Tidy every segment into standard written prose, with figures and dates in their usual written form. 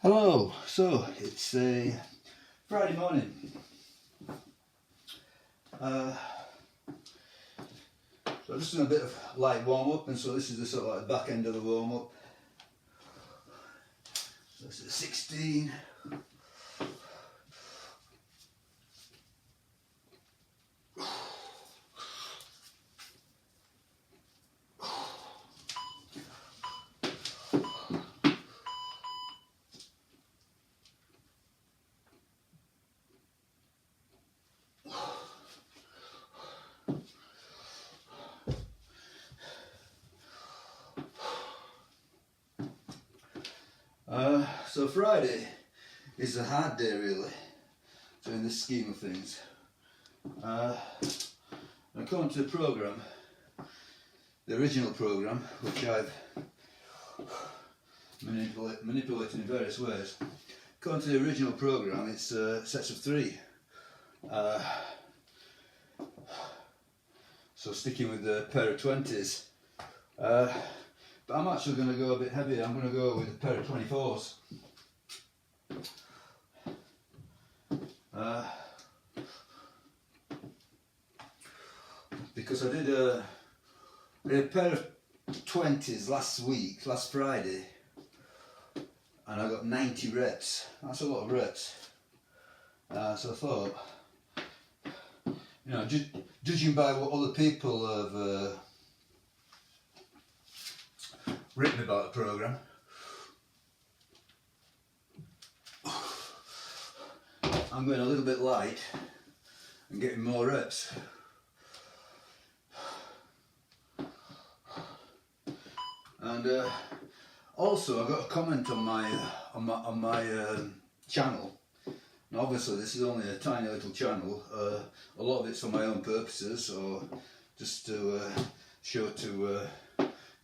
Hello, so it's a Friday morning. So I'm just doing a bit of light warm up, and so this is the sort of like the back end of the warm up. So this is 16. So Friday is a hard day really, so in this scheme of things. According to the programme, the original programme, which I've manipulated in various ways, according to the original programme it's sets of 3. So sticking with the pair of 20s. But I'm actually going to go a bit heavier. I'm going to go with a pair of 24s. Because I did a pair of 20s last Friday, and I got 90 reps. That's a lot of reps. So I thought, judging by what other people have written about the programme, I'm going a little bit light and getting more reps. And also I got a comment on my channel. Now obviously this is only a tiny little channel. A lot of it's for my own purposes, or just to show to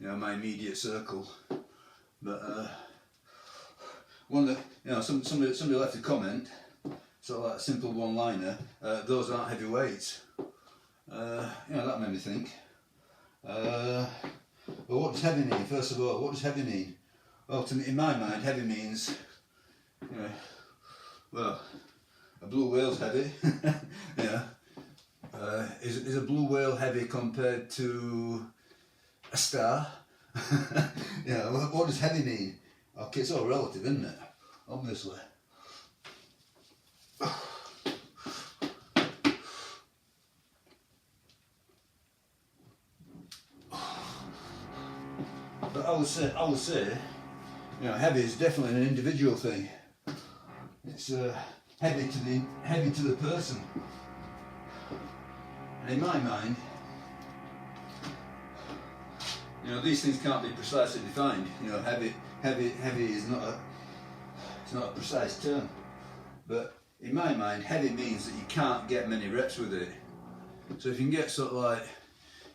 my immediate circle. But one that somebody left a comment, sort of like a simple one-liner. Those aren't heavy weights. That made me think. Well, what does heavy mean? First of all, what does heavy mean? Well, to me, in my mind, heavy means, well, a blue whale's heavy. Is a blue whale heavy compared to a star? What does heavy mean? Okay, it's all relative, isn't it? Obviously. But I would say, heavy is definitely an individual thing. It's heavy to the person. And in my mind, these things can't be precisely defined. Heavy is not a precise term. But in my mind, heavy means that you can't get many reps with it. So if you can get sort of like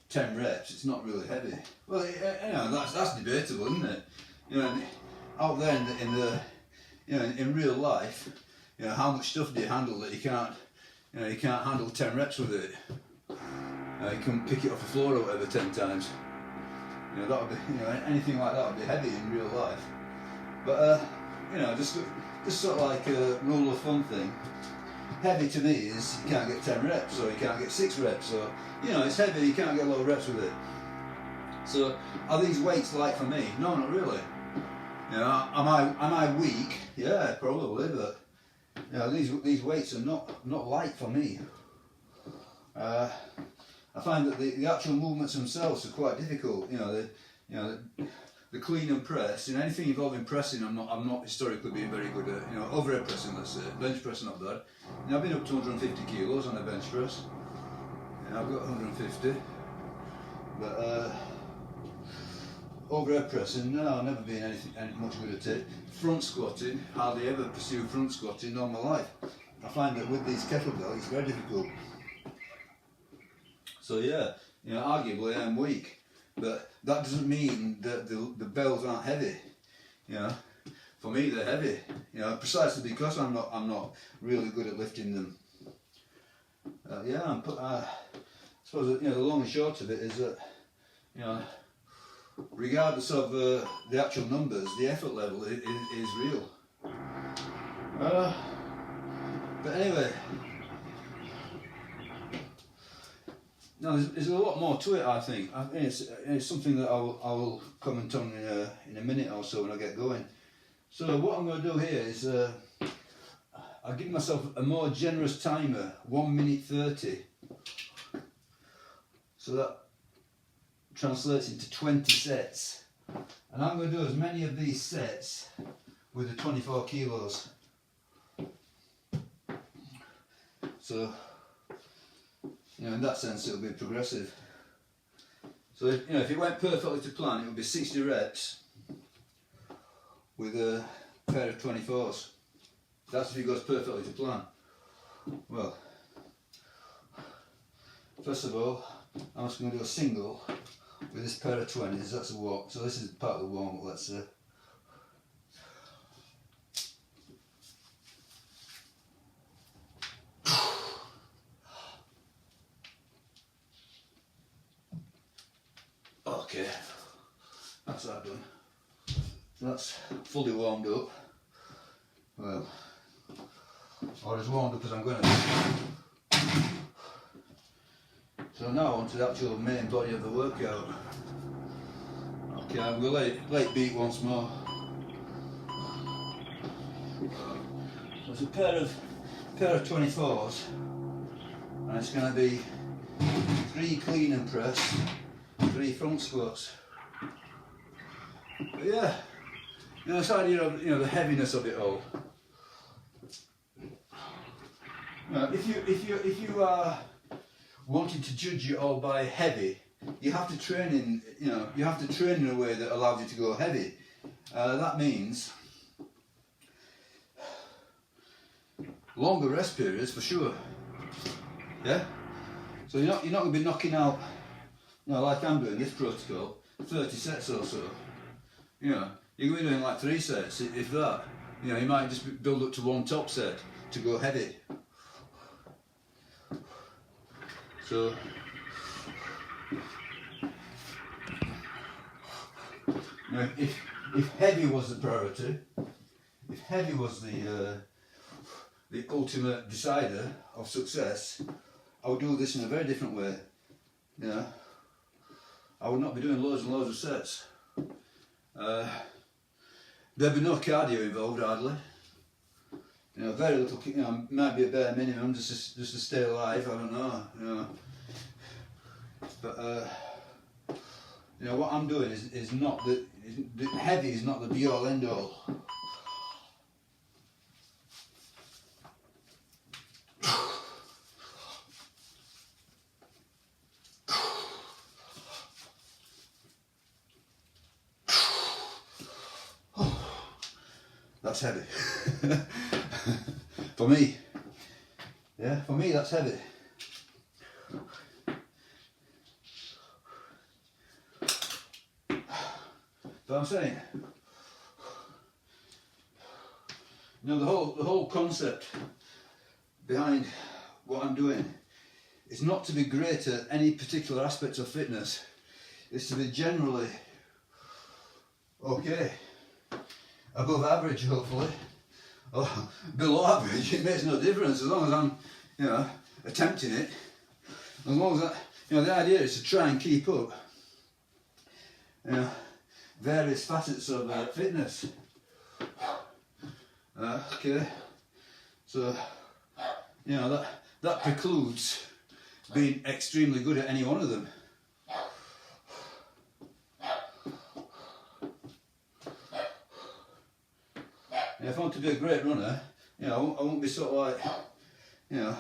10 reps, it's not really heavy. Well, that's debatable, isn't it? Out there in real life, how much stuff do you handle that you can't handle 10 reps with it? You can pick it off the floor or whatever 10 times. That would be, anything like that would be heavy in real life. But just sort of like a rule of thumb thing. Heavy to me is you can't get 10 reps, or you can't get 6 reps, or it's heavy, you can't get a lot of reps with it. So are these weights light for me? No, not really. Am I weak? Yeah, probably, but these weights are not light for me. I find that the actual movements themselves are quite difficult. The clean and press, anything involving pressing, I'm not historically being very good at. Overhead pressing, let's say, bench press not bad. I've been up to 150 kilos on a bench press. I've got 150, but overhead pressing, no, I've never been any much good at it. Front squatting, hardly ever pursued front squatting all my life. I find that with these kettlebells, it's very difficult. So arguably I'm weak. But that doesn't mean that the bells aren't heavy. For me they're heavy. Precisely because I'm not really good at lifting them. I suppose the long and short of it is that regardless of the actual numbers, the effort level is real. But anyway, no, there's a lot more to it. I think it's something that I will comment on in a minute or so when I get going. So what I'm going to do here is I'll give myself a more generous timer, 1 minute 30. So that translates into 20 sets. And I'm going to do as many of these sets with the 24 kilos. So, you know, in that sense it'll be progressive. So if it went perfectly to plan, it would be 60 reps with a pair of 24s. That's if it goes perfectly to plan. Well, first of all, I'm just going to do a single with this pair of 20s. That's a walk. So this is part of the warm-up, let's say. Okay, that's that done. So that's fully warmed up. Well, or as warmed up as I'm going to do. So now on to the actual main body of the workout. Okay, I'm going to let it beat once more. So it's a pair of 24s, and it's going to be 3 clean and press, 3 front squats. But yeah, you know, this idea of, you know, the heaviness of it all. If you are wanting to judge it all by heavy, you have to train in, you know, you have to train in a way that allows you to go heavy. That means longer rest periods for sure. Yeah. So you're not going to be knocking out, you know, like I'm doing this protocol, 30 sets or so. You know, you're going to be doing like 3 sets, if that. You know, you might just build up to 1 top set to go heavy. So, now if heavy was the priority, if heavy was the ultimate decider of success, I would do this in a very different way. You know, I would not be doing loads and loads of sets. There'd be no cardio involved hardly. You know, very little. You know, might be a bare minimum just to stay alive. I don't know. You know, but you know what I'm doing is not the heavy is not the be all end all. That's heavy. For me. Yeah, for me that's heavy. But I'm saying, you know, the whole concept behind what I'm doing is not to be great at any particular aspect of fitness. It's to be generally okay. Above average, hopefully, or below average. It makes no difference as long as I'm, you know, attempting it. As long as you know, the idea is to try and keep up, you know, various facets of fitness. Okay, so you know that precludes being extremely good at any one of them. If I want to be a great runner, you know, I won't be sort of like, you know,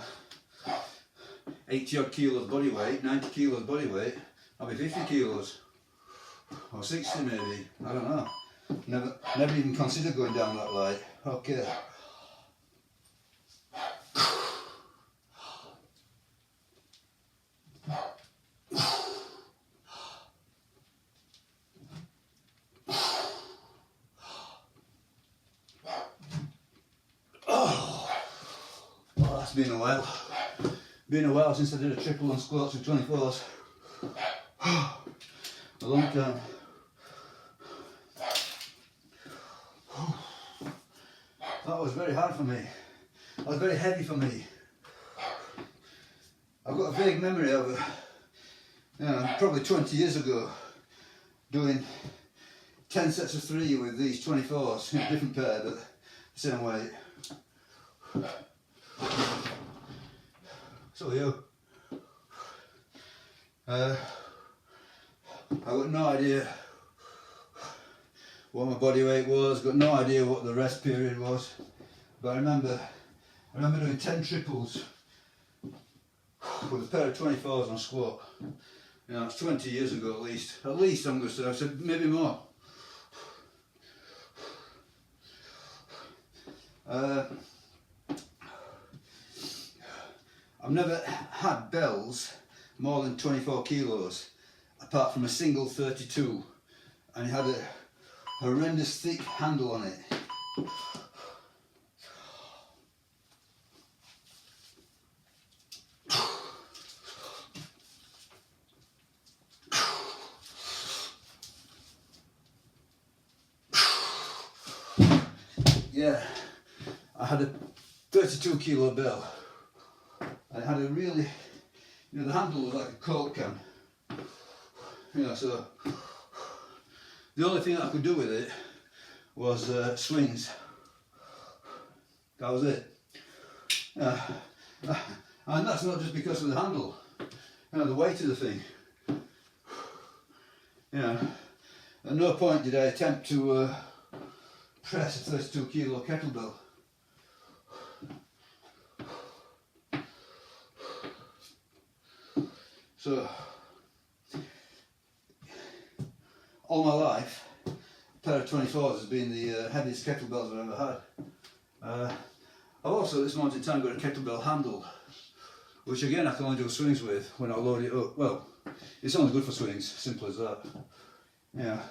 80 odd kilos body weight, 90 kilos body weight. I'll be 50 kilos or 60 maybe. I don't know. Never even considered going down that line. Okay. It's been a while. Been a while since I did a triple on squats with 24s. A long time. that was very hard for me. That was very heavy for me. I've got a vague memory of it, you know, probably 20 years ago, doing 10 sets of 3 with these 24s, you know, different pair but the same weight. So you, I've got no idea what my body weight was, got no idea what the rest period was, but I remember doing 10 triples with a pair of 24s on squat. You know, it's 20 years ago at least. At least I'm going to say, I said maybe more. I've never had bells more than 24 kilos, apart from a single 32, and it had a horrendous thick handle on it. Yeah, I had a 32 kilo bell. I had a really, you know, the handle was like a Coke can. You know, so the only thing I could do with it was swings. That was it. And that's not just because of the handle, you know, the weight of the thing. You know, at no point did I attempt to press a 32 kilo kettlebell. So, all my life, a pair of 24s has been the heaviest kettlebells I've ever had. I've also at this moment in time got a kettlebell handle, which again I can only do swings with when I load it up. Well, it's only good for swings, simple as that. Yeah,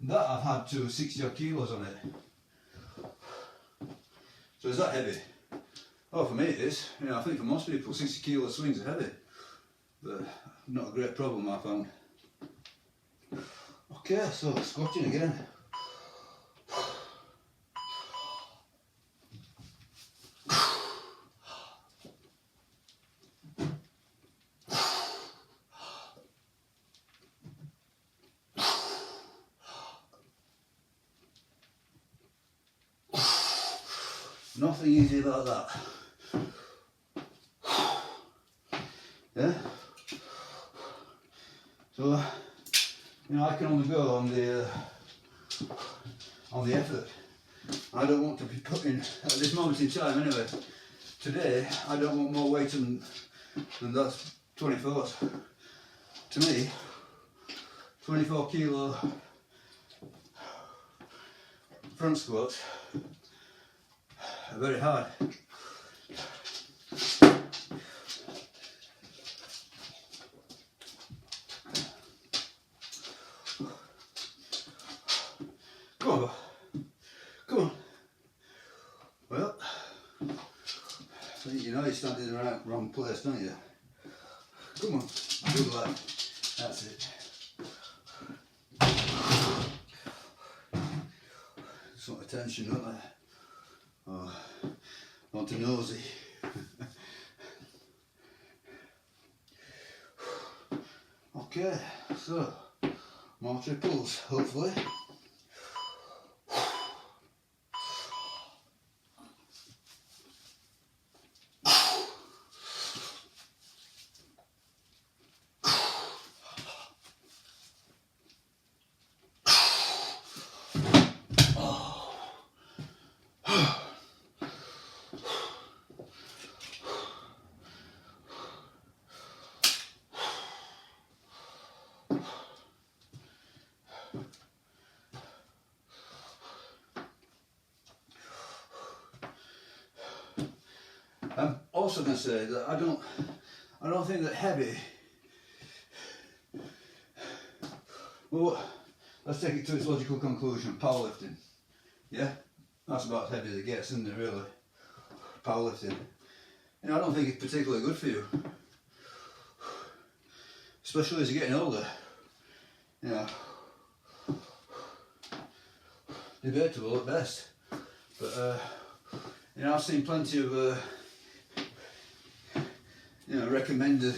that I've had to 60 odd kilos on it. So is that heavy? Oh, for me it is. You know, I think for most people 60 kilo swings are heavy, but not a great problem I found. Okay, so squatting again. Nothing easy about that. Yeah? So, you know, I can only go on the effort. I don't want to be putting, at this moment in time anyway, today, I don't want more weight than those 24s. To me, 24 kilo front squats are very hard. Come on, come on. Well, I think you know you're standing in the wrong place, don't you? Come on, good luck. That's it. Just want attention, don't I? Oh, want a nosy. Okay, so more triples, hopefully. I'm also going to say that I don't think that heavy. Well, let's take it to its logical conclusion. Powerlifting, yeah, that's about as heavy as it gets, isn't it? Really, powerlifting. You know, I don't think it's particularly good for you, especially as you're getting older. You know, debatable at best, but You know, I've seen plenty of you know, recommended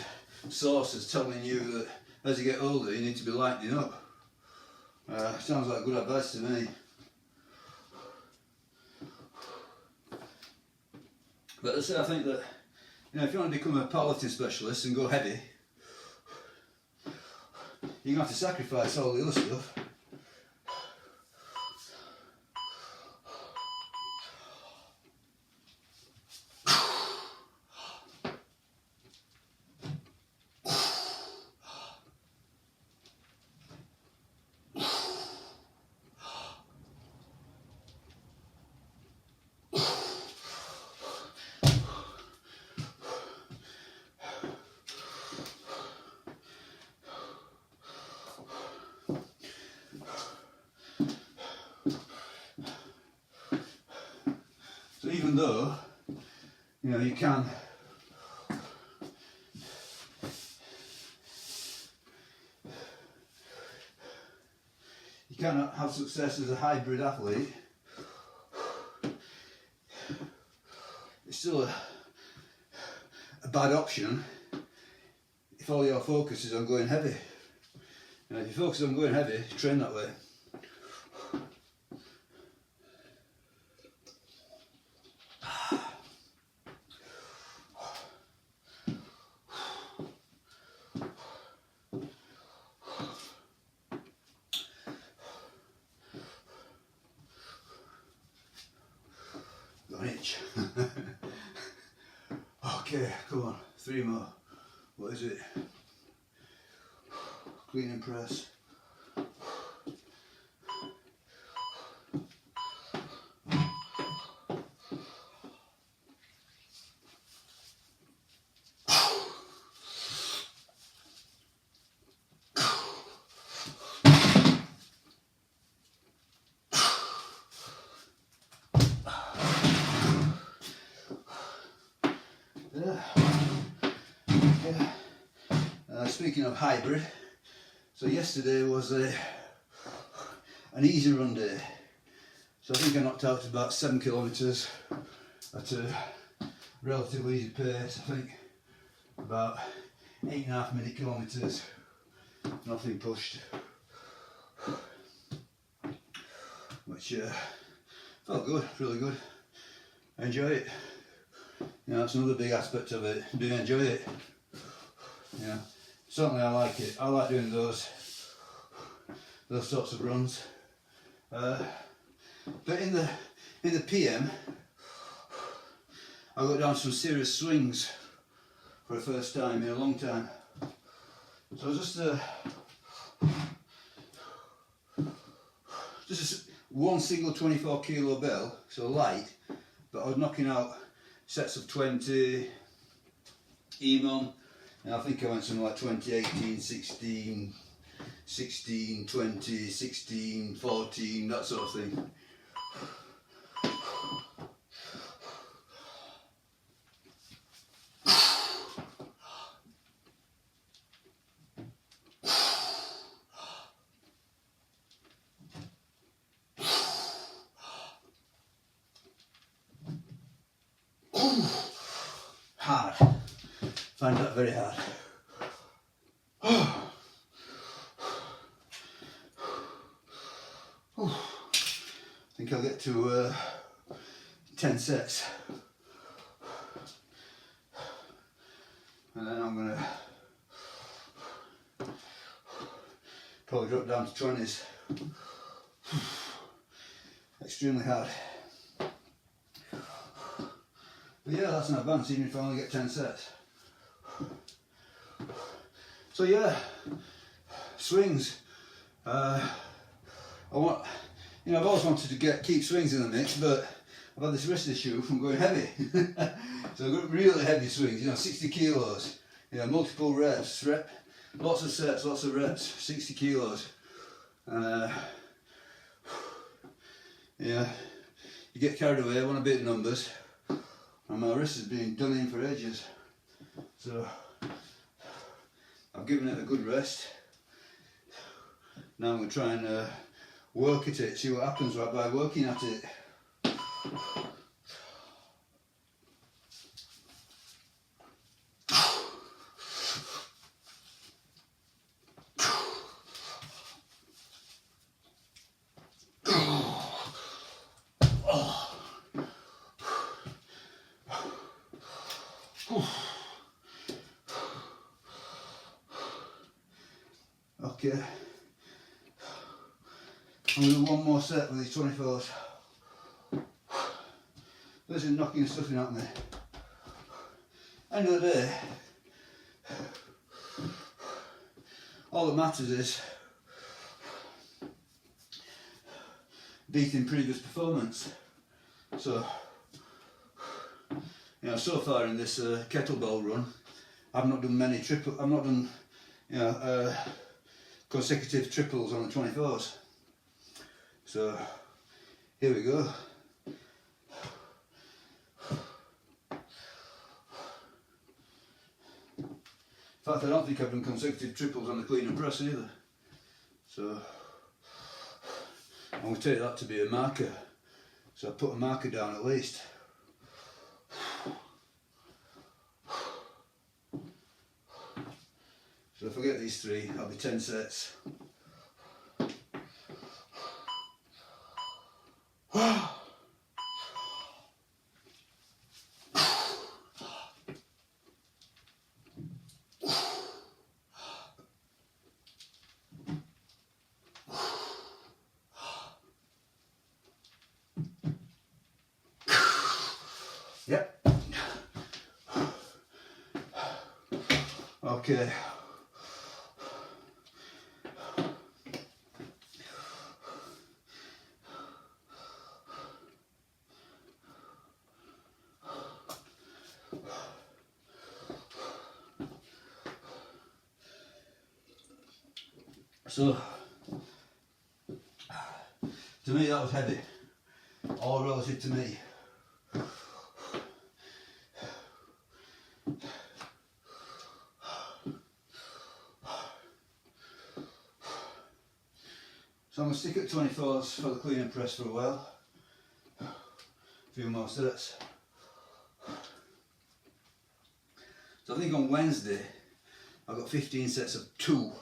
sources telling you that as you get older you need to be lightening up. Sounds like good advice to me. But as I say, I think that, you know, if you want to become a powerlifting specialist and go heavy, you're going to have to sacrifice all the other stuff. So even though, you know, you cannot have success as a hybrid athlete, it's still a bad option if all your focus is on going heavy. You know, if you focus on going heavy, train that way. Got an itch. Okay, come on, 3 more. What is it? Clean and press. Speaking of hybrid, so yesterday was an easy run day. So I think I knocked out about 7 kilometres at a relatively easy pace. I think about 8.5 minute kilometres, nothing pushed, which felt good, really good. I enjoy it. You know, that's another big aspect of it. Do you enjoy it? Yeah. Certainly I like it. I like doing those sorts of runs. But in the PM, I got down some serious swings for the first time in a long time. So just one single 24 kilo bell, so light, but I was knocking out sets of 20 EMOM. And I think I went something like 20, 18, 16, 16, 20, 16, 14, that sort of thing. Hard. Find that very hard. I think I'll get to 10 sets. And then I'm going to probably drop down to 20s. Extremely hard. But yeah, that's an advance even if I only get 10 sets. So yeah, swings. I've always wanted to keep swings in the mix, but I've had this wrist issue from going heavy. So I've got really heavy swings, 60 kilos, multiple reps, lots of sets, lots of reps, 60 kilos. Yeah, you get carried away, want to beat the numbers, and my wrist has been done in for ages. So I've given it a good rest. Now I'm going to try and work at it, see what happens right by working at it. Okay. I'm going to do one more set with these 24s. This is knocking stuff in at me. End of the day, all that matters is beating previous performance. So, you know, so far in this kettlebell run, I've not done many consecutive triples on the 24s. So, here we go. In fact, I don't think I've done consecutive triples on the clean and press either. So, I'm going to take that to be a marker. So I put a marker down at least. So if I get these three, I'll be 10 sets. Yep. Okay. So, to me that was heavy, all relative to me. So I'm going to stick at 24s for the clean and press for a while. A few more sets. So I think on Wednesday I've got 15 sets of 2.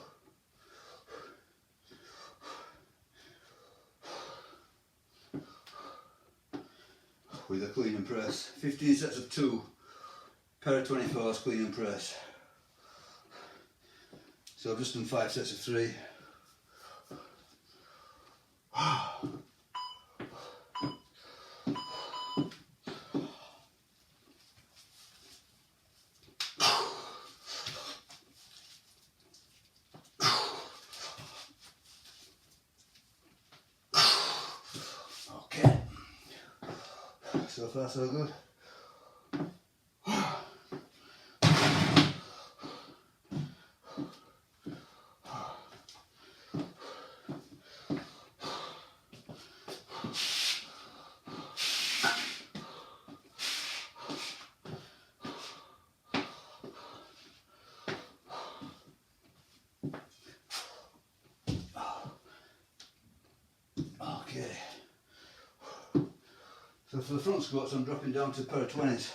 With a clean and press. 15 sets of 2, pair of 24s, clean and press. So I've just done 5 sets of 3. Okay. So far so good. Okay. So for the front squats I'm dropping down to a pair of 20s.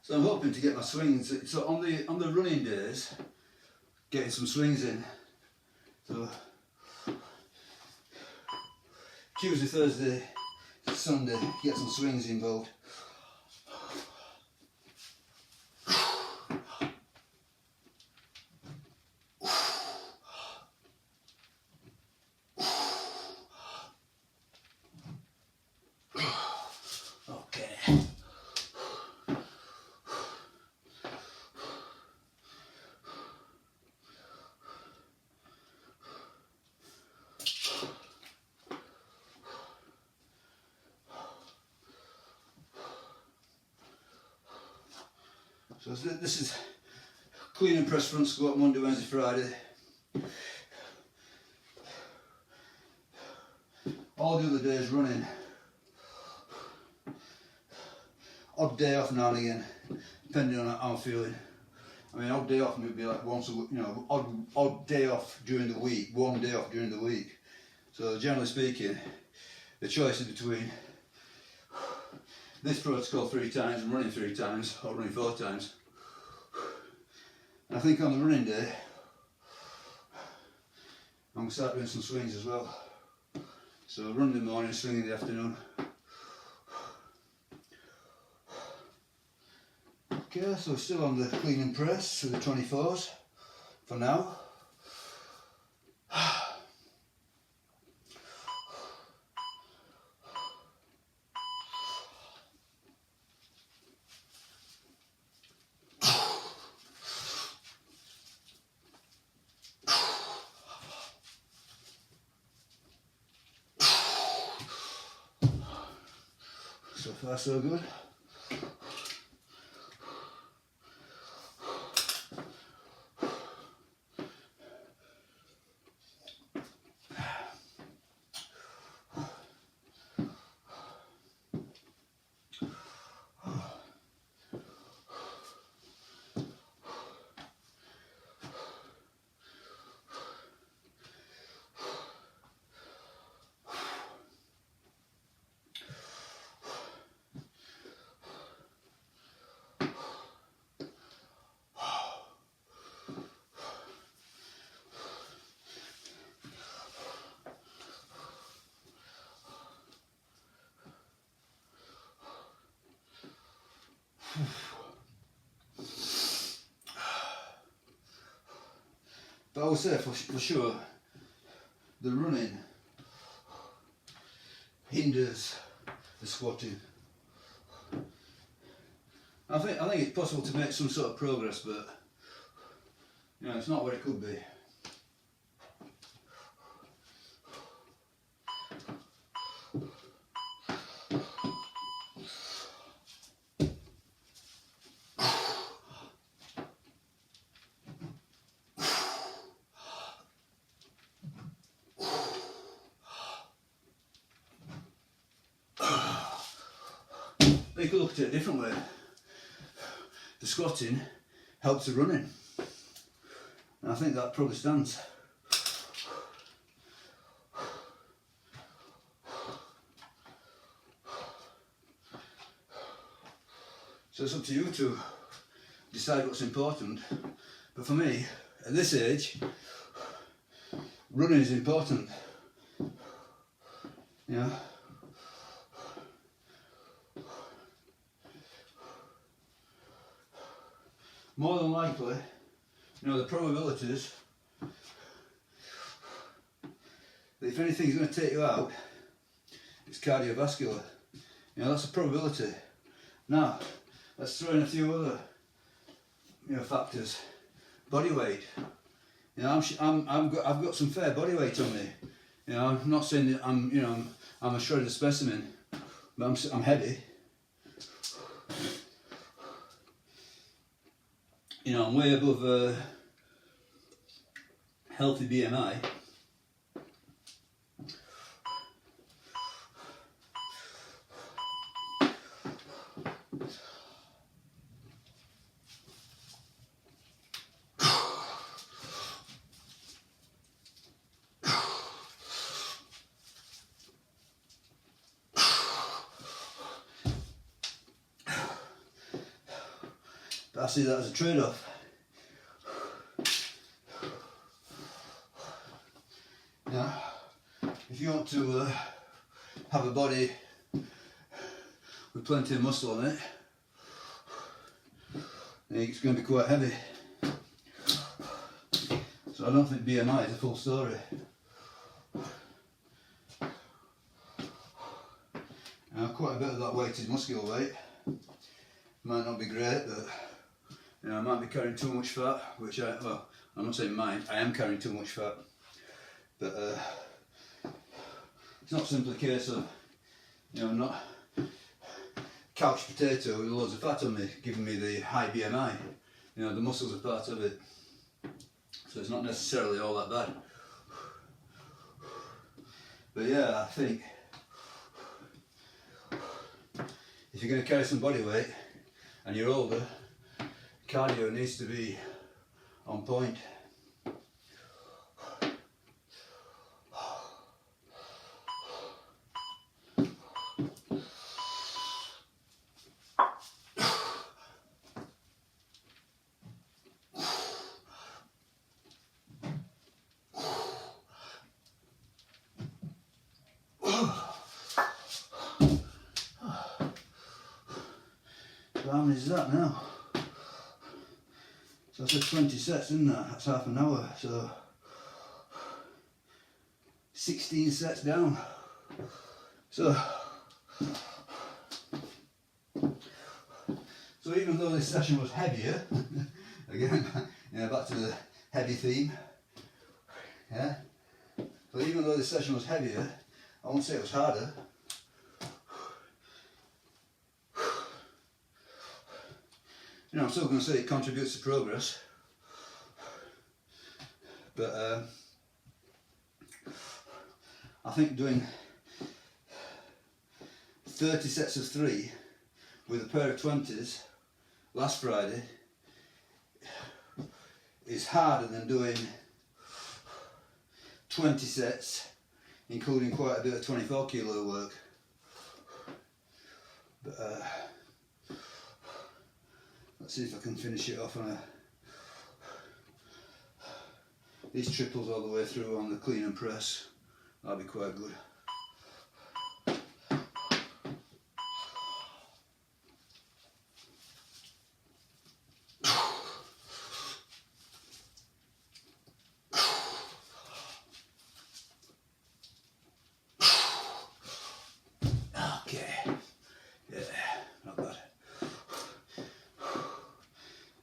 So I'm hoping to get my swings. So on the running days, getting some swings in. So Tuesday, Thursday, Sunday, get some swings involved. Okay. So this is clean and press front squat Monday, Wednesday, Friday. All the other days running. Odd day off now and again, depending on how I'm feeling. I mean, odd day off would be like once a week, odd day off during the week, 1 day off during the week. So generally speaking, the choice is between this protocol 3 times and running 3 times, or running 4 times. And I think on the running day, I'm going to start doing some swings as well. So run in the morning, swing in the afternoon. Okay, so we're still on the clean and press with the 24s for now. So far so good. But I would say for sure, the running hinders the squatting. I think it's possible to make some sort of progress, but it's not what it could be. You could look at it a different way. The squatting helps the running, and I think that probably stands. So it's up to you to decide what's important, but for me, at this age, running is important. More than likely, the probabilities that if anything's going to take you out, it's cardiovascular. That's a probability. Now, let's throw in a few other, factors. Body weight. I've got some fair body weight on me. I'm not saying that I'm a shredded specimen, but I'm heavy. I'm way above healthy BMI. But I see that as a trade-off. If you want to have a body with plenty of muscle on it, it's going to be quite heavy. So I don't think BMI is a full story. Quite a bit of that weight is muscular weight. Might not be great, but I might be carrying too much fat, which I'm not saying mine, I am carrying too much fat. But it's not simply a case of, not couch potato with loads of fat on me, giving me the high BMI. The muscles are part of it. So it's not necessarily all that bad. But yeah, I think if you're going to carry some body weight and you're older, cardio needs to be on point. So how many is that now? So that's 20 sets, isn't that? That's half an hour, so 16 sets down. So even though this session was heavier, again, back to the heavy theme, yeah. So even though this session was heavier, I won't say it was harder. I'm still going to say it contributes to progress, but I think doing 30 sets of 3 with a pair of 20s last Friday is harder than doing 20 sets, including quite a bit of 24 kilo work. But let's see if I can finish it off on these triples all the way through on the clean and press. That'll be quite good.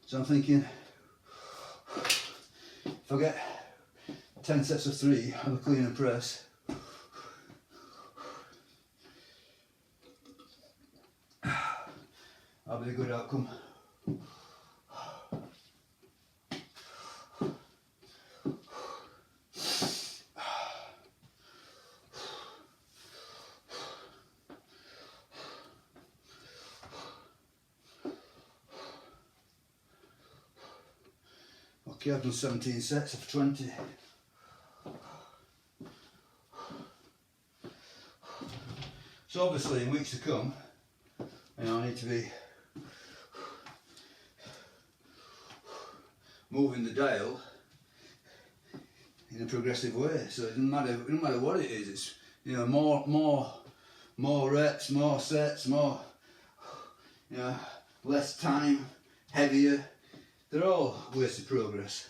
So I'm thinking, if I get 10 sets of 3 on the clean and press, that'll be a good outcome. Okay, I've done 17 sets of 20. So obviously in weeks to come, I need to be moving the dial in a progressive way. So it doesn't matter what it is. It's more reps, more sets, more less time, heavier. They're all ways to progress.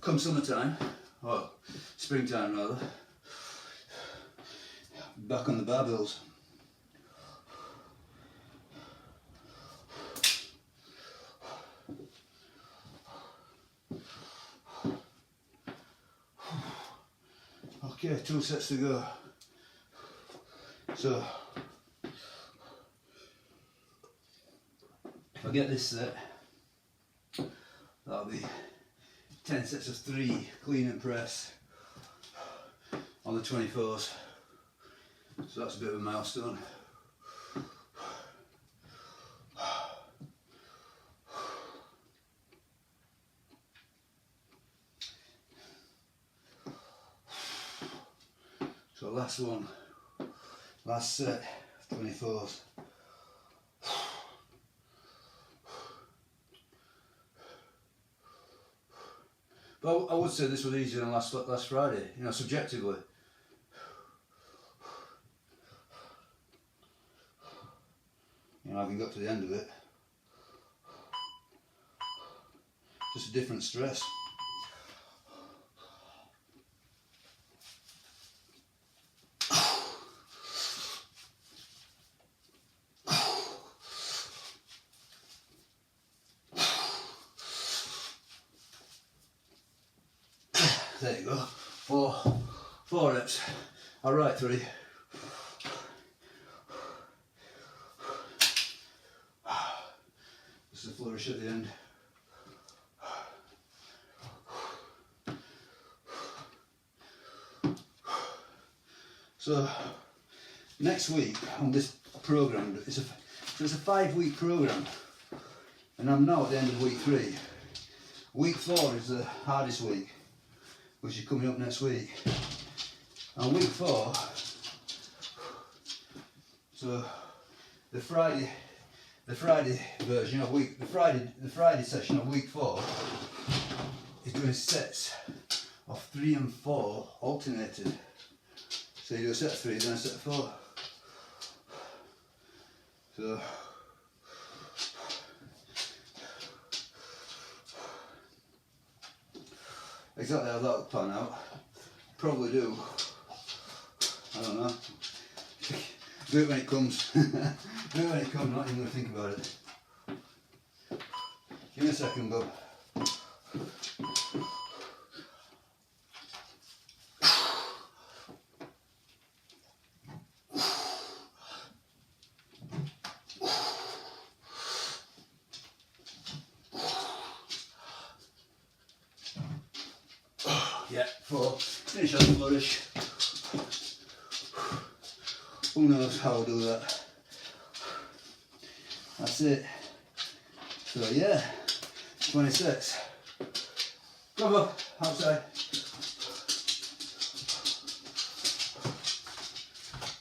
Come summertime, or springtime rather, back on the barbells. Okay, 2 sets to go. So if I get this set, that'll be 10 sets of 3 clean and press on the 24s. So that's a bit of a milestone. So last one, last set, 24s. But I would say this was easier than last Friday, subjectively. Having got to the end of it, just a different stress. There you go. 4, 4 reps. I'll write 3. Just a flourish at the end. So next week on this program, it's a 5-week program, and I'm now at the end of week 3. Week 4 is the hardest week, which is coming up next week. And week 4, so the Friday version of the Friday session of week 4 is doing sets of 3 and 4 alternated. So you do a set of 3, then a set of 4. So exactly how that would plan out. Probably do. I don't know. Do it when it comes. Do it when it comes, not even going to think about it. Give me a second, Bob. Yeah, 4. Finish on the flourish. Who knows how I'll do that. That's it. So yeah, 26. Come up, outside.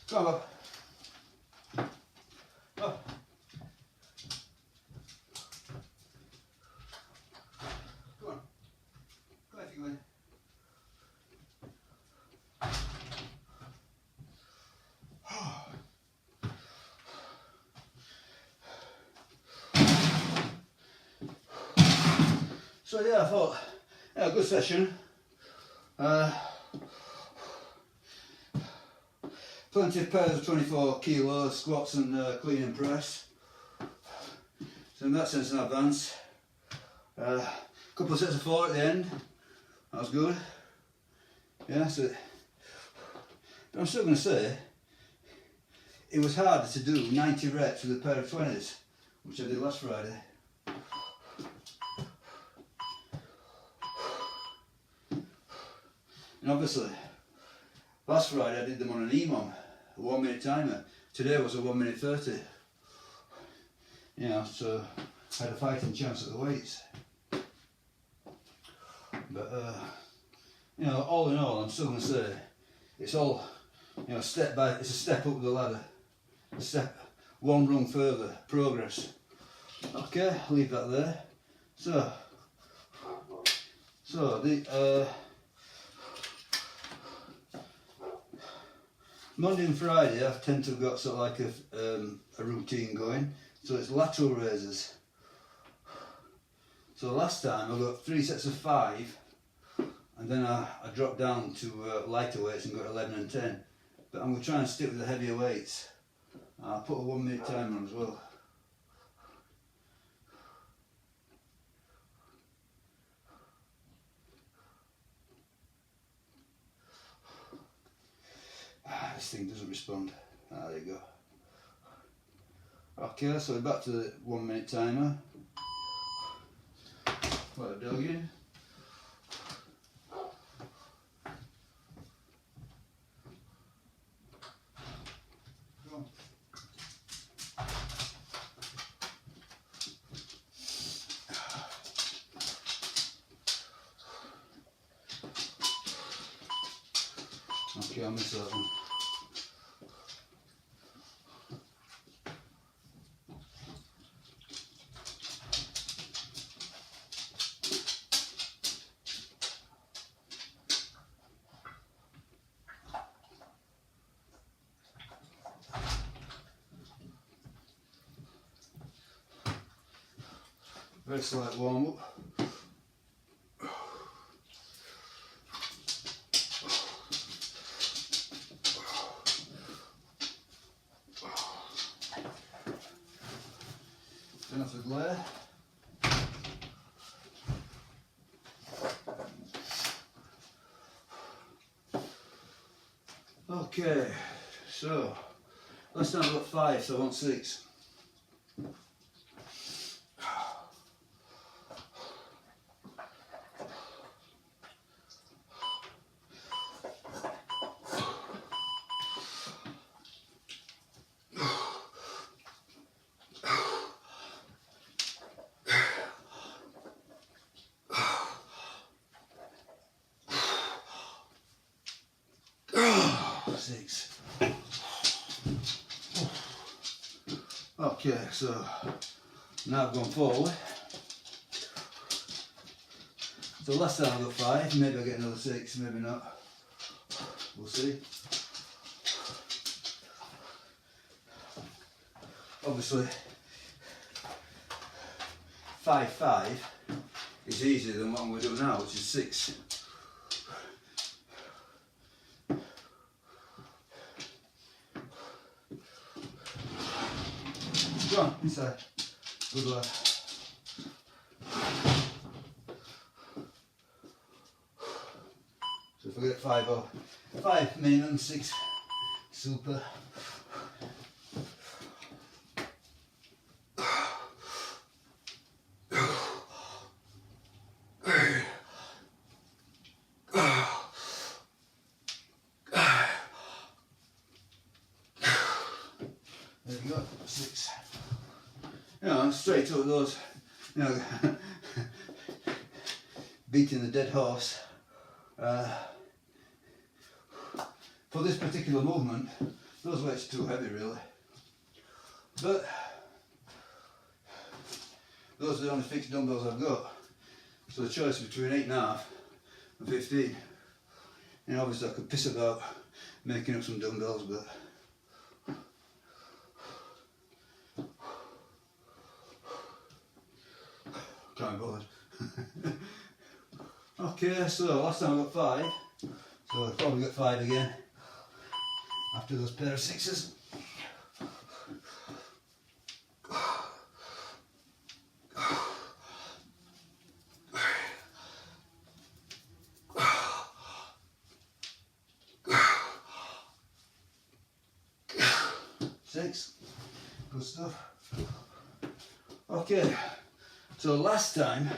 Come up. Up. Come on. Go if you win. So yeah, I thought, yeah, good session. Plenty of pairs of 24 kilo squats and clean and press. So in that sense, an advance. Couple of sets of 4 at the end. That was good. Yeah, so. But I'm still going to say, it was harder to do 90 reps with a pair of 20s, which I did last Friday. And obviously, last Friday I did them on an EMOM, a 1 minute timer. Today was a 1 minute 30. You know, so I had a fighting chance at the weights. But, you know, all in all, I'm still going to say, it's all, you know, it's a step up the ladder. A step, 1 rung further, progress. Okay, I'll leave that there. So the, Monday and Friday I tend to have got sort of like a routine going, so it's lateral raises. So last time I got 3 sets of 5, and then I dropped down to lighter weights and got 11 and 10. But I'm going to try and stick with the heavier weights. I'll put a 1 minute timer on as well. This thing doesn't respond. There you go. Okay, so we're back to the 1 minute timer. What a dog in. Okay, I'll miss that one. Very slight warm up. Turn off the glare. Okay, so last time I got 5, so I want 6. Six. Okay, so now I've gone forward. So last time I got 5, maybe I'll get another 6, maybe not. We'll see. Obviously, 5-5 is easier than what I'm going to do now, which is 6. Go on, inside. Good lad. So if I get 5 minimum, 6 super. There you go, 6. You know, straight up those, you know, beating the dead horse. For this particular movement, those weights are too heavy really. But those are the only fixed dumbbells I've got. So the choice between 8.5 and 15. And obviously I could piss about making up some dumbbells, but can't be bothered. Okay, so last time I got 5, so I'll probably get 5 again after those pair of 6s. Good stuff. Okay, so last time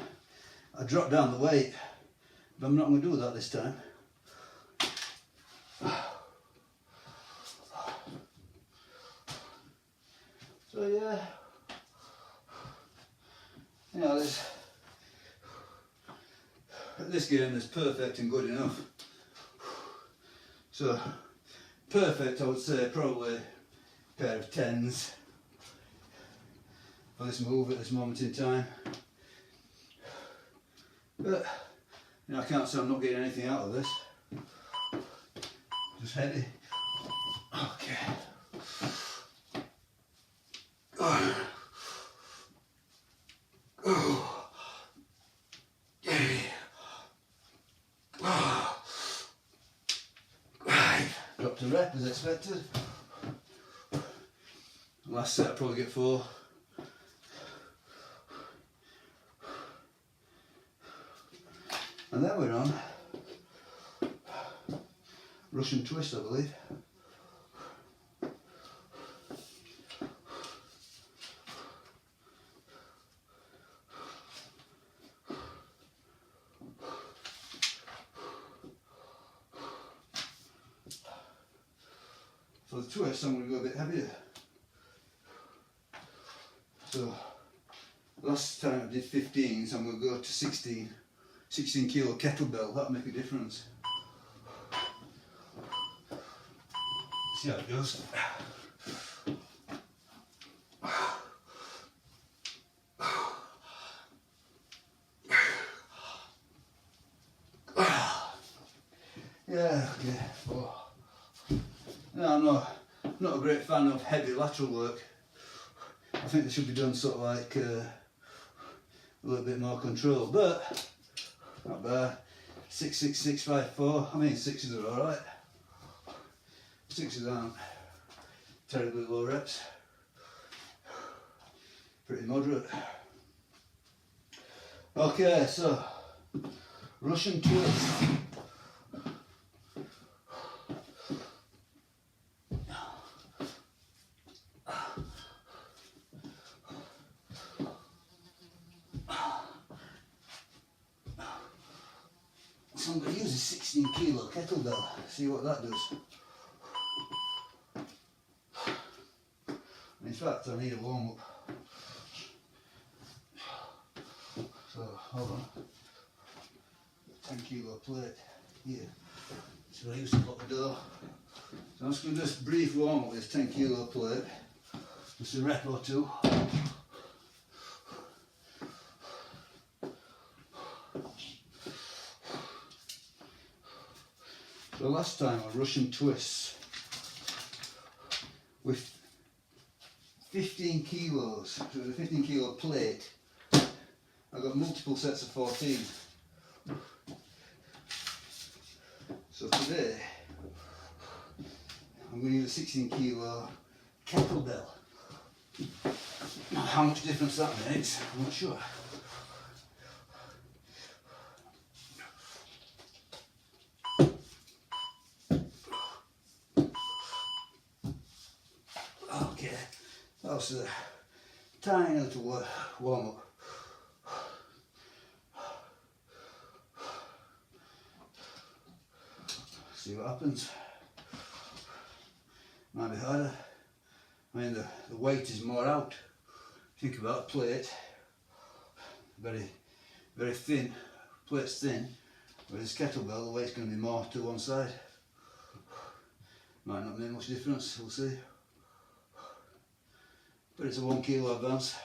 I dropped down the weight, but I'm not going to do that this time. So yeah, you know, this game is perfect and good enough. So perfect, I would say probably a pair of 10s for this move at this moment in time. But you know, I can't say I'm not getting anything out of this. Just heavy. Okay. Dropped a rep as expected. Last set I'll probably get 4. And then we're on Russian twist, I believe. For the twist, I'm going to go a bit heavier. So last time I did 15, so I'm going to go to 16 kilo kettlebell. That'll make a difference. See how it goes. Yeah, okay. Oh. No, I'm not a great fan of heavy lateral work. I think they should be done sort of like a little bit more control, but not bad. 6, 6, 6, 5, 4. I mean, 6s are alright. 6s aren't terribly low reps. Pretty moderate. Okay, so Russian twist. So I'm going to use a 16 kilo kettlebell, see what that does. In fact, I need a warm up. So, hold on. 10 kilo plate here. So I used to lock the door. So I'm just going to just brief warm up this 10 kilo plate. Just a rep or two. So last time I Russian twists with 15 kilos, so with a 15 kilo plate, I got multiple sets of 14. So today, I'm going to use a 16 kilo kettlebell. Now how much difference that makes, I'm not sure. Okay, that was a tiny little warm up. See what happens. Might be harder. I mean the weight is more out. Think about a plate, very thin, plate's thin, with this kettlebell the weight's going to be more to one side. Might not make much difference, we'll see. But it's a 1 kilo advance.